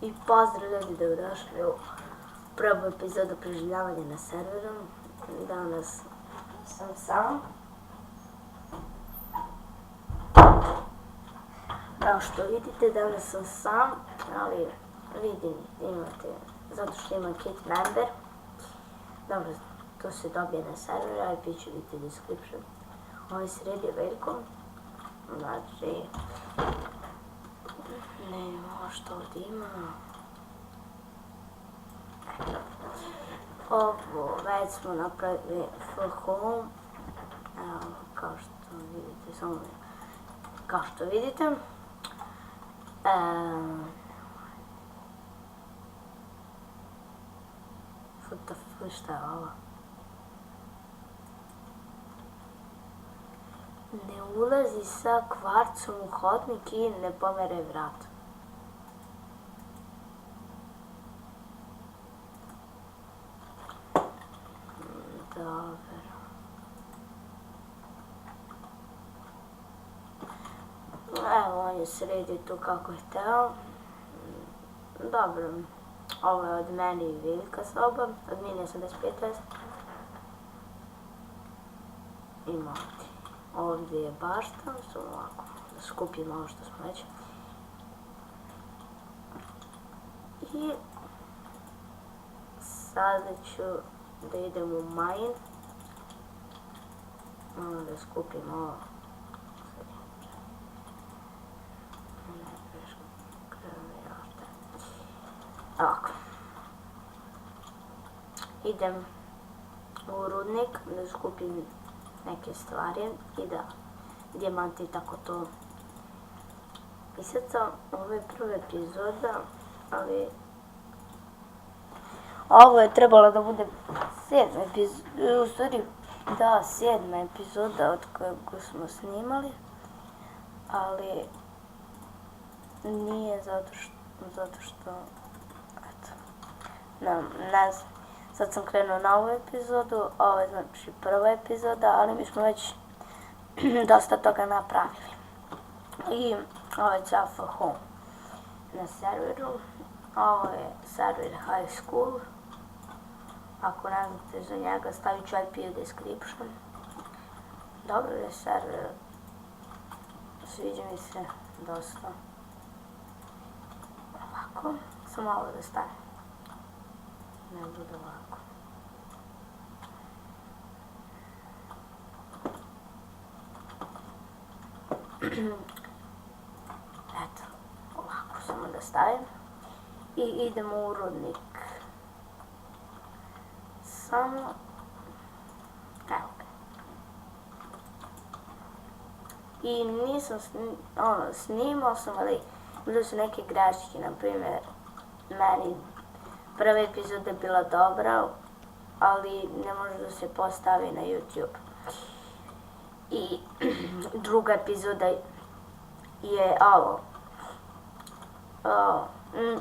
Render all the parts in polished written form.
I pozdrav ljudi, dobrodošli u prvu epizodu preživljavanja na serveru. Danas sam sam. Kao što vidite, danas sam sam, ali vidim imate, zato što ima kit member. Dobro, to se dobije na serveru, IP će biti description. Ovaj sred je veliko, znači nema što ovdje ima. Ovo već smo napravili for home, evo kao što vidite, samo kao što vidite. What the fuck, šta je ovo? Ne ulazi sa kvarcom u hodnik i ne pomere vrat. Dobro. Evo, on je sredio tu kako je hteo. Dobro, ovo je od mene i velika soba, od mene 85. Ima ovdje je bašta, samo ovako, da skupim ovo što smo već. I sada ću da idem u mine. Malo da skupim ovo. Ovako. Idem u rudnik da skupim neke stvari i da dijamante i tako to. I sad sam, ovo je prva epizoda, ali ovo je trebalo da bude 7. epizoda, u stvari da, 7. epizoda od kojeg smo snimali, ali nije zato što eto, ne znam, sad sam krenuo na ovu epizodu, ovo je znači prva epizoda, ali mi smo već dosta toga napravili. I ovo je for home na serveru, ovo je server high school. Ako ne znate za njega, stavit ću IP u description. Dobro je server, sviđa mi se dosta. Ovako, samo ovo da stavim. Ne bude ovako. Eto, ovako samo da stavim. I idemo u rudnik. Samo, evo ga. I nisam snimao sam, ali bile su neke greške, na primjer, meni prva epizoda je bila dobra, ali ne može da se postavi na YouTube. I druga epizoda je ovo.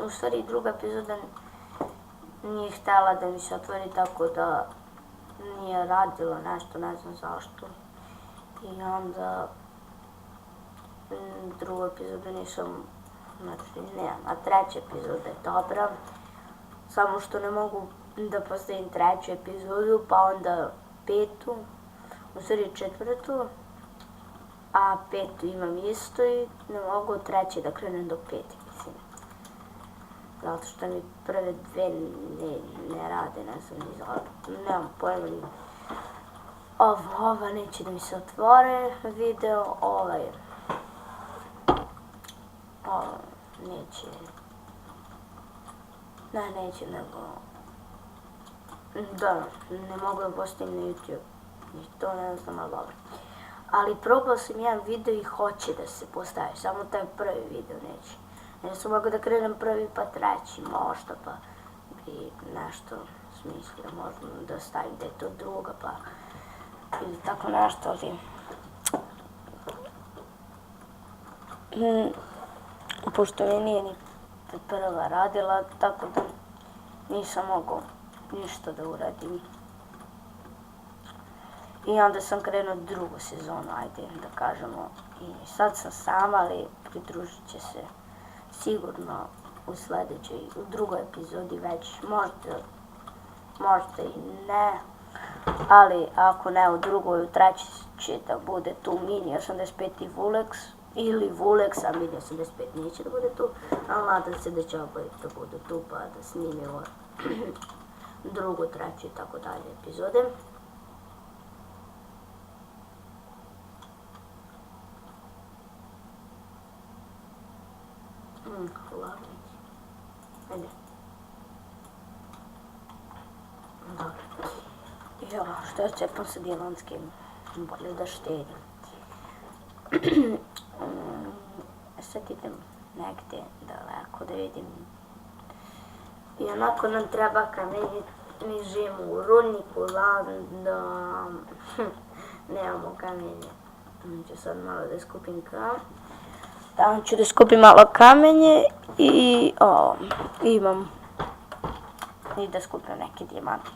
U stvari druga epizoda nije htjela da mi se otvori, tako da nije radilo nešto, ne znam zašto. I onda drugu epizodu nisam, znači ne, a treća epizoda je dobra. Samo što ne mogu da postavim treću epizodu, pa onda petu, u stvari četvrtu, a petu imam isto i ne mogu treće da krenem do pete, mislim. Zato što mi prve dve ne rade, ne znam ni zašto, nemam pojma ni. Ova neće da mi se otvore video, neće. Ne, neće, nego da, ne mogu da postavim na YouTube. I to ne znam, ali dobro. Ali probao sam jedan video i hoće da se postavi, samo taj prvi video neće. Ne sam mogu da krenem prvi pa treći, možda pa bi nešto smislio, možda da stavim da je to druga pa ili tako nešto, ali pošto mi nije ni prva radila, tako da nisam mogao ništa da uradim. I onda sam krenuo drugu sezonu, ajde da kažemo. I sad sam sama, ali pridružit će se sigurno u sljedećoj, u drugoj epizodi već, možda i ne, ali ako ne u drugoj, u trećoj će da bude tu Mini 85 i Vulex, ili Vulex, a Mini 85 neće da bude tu, ali nadam se da će oboje da budu tu pa da snimimo drugu, treću i tako dalje epizode. Hladnić. Ajde. Dobro. Jo, što je cepam sa Dilanskim? Bolje da štedim. Sad idem negdje daleko da vidim. I onako nam treba kamenje. Mi živimo u rudniku, nemamo kamenje. Ću sad malo da skupim Tamo ću da skupim malo kamenje i imam i da skupim neke dijamante.